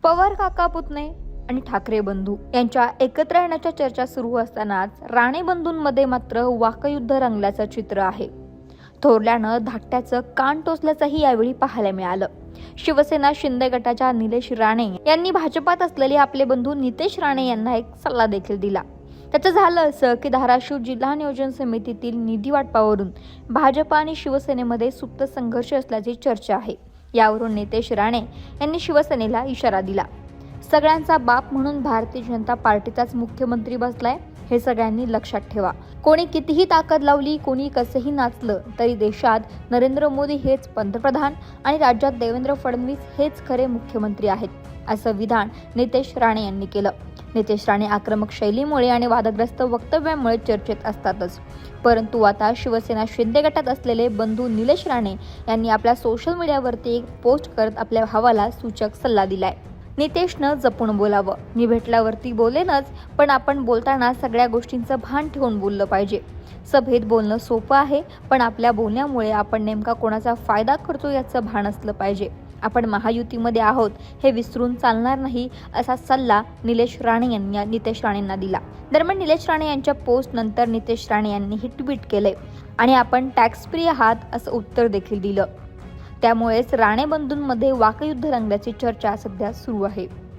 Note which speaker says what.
Speaker 1: पवार काका पुतणे आणि ठाकरे बंधू यांच्या एकत्र येण्याच्या चर्चा सुरू असतानाच राणे बंधूंमध्ये मात्र वाकयुद्ध रंगल्याचं चित्र आहे. थोरल्यानं धाकट्याचं कान टोचल्याचंही यावेळी पाहायला मिळालं. शिवसेना शिंदे गटाच्या निलेश राणे यांनी भाजपात असलेले आपले बंधू नितेश राणे यांना एक सल्ला देखील दिला. त्याचं झालं असं की धाराशिव जिल्हा नियोजन समितीतील निधी वाटपावरून भाजपा आणि शिवसेनेमध्ये सुप्त संघर्ष असल्याची चर्चा आहे. यावरून नितेश राणे यांनी शिवसेनेला इशारा दिला. सगळ्यांचा बाप म्हणून भारतीय जनता पार्टीचाच मुख्यमंत्री बसलाय हे सगळ्यांनी लक्षात ठेवा. कोणी कितीही ताकद लावली, कोणी कसेही नाचलं तरी देशात नरेंद्र मोदी हेच पंतप्रधान आणि राज्यात देवेंद्र फडणवीस हेच खरे मुख्यमंत्री आहेत, असं विधान नितेश राणे यांनी केलं. नितेश राणे आक्रमक शैलीमुळे आणि वादग्रस्त वक्तव्यामुळे चर्चेत असतातच, परंतु आता शिवसेना शिंदे गटात असलेले बंधू निलेश राणे यांनी आपल्या सोशल मीडियावरती एक पोस्ट करत आपल्या भावाला सूचक सल्ला दिलाय. नितेशनं जपून बोलावं. मी भेटल्यावरती बोलेनच, पण आपण बोलताना सगळ्या गोष्टींचं भान ठेवून बोललं पाहिजे. सभेत बोलणं सोपं आहे, पण आपल्या बोलण्यामुळे आपण नेमका कोणाचा फायदा करतो याचं भान असलं पाहिजे. आपण महायुतीमध्ये आहोत हे विसरून चालणार नाही, असा सल्ला निलेश राणे यांनी नितेश राणेंना दिला. दरम्यान निलेश राणे यांच्या पोस्ट नंतर नितेश राणे यांनी हे ट्विट केले आणि आपण टॅक्स फ्री आहात असं उत्तर देखील दिलं. त्यामुळेच राणे बंधूंमध्ये वाकयुद्ध रंगल्याची चर्चा सध्या सुरू आहे.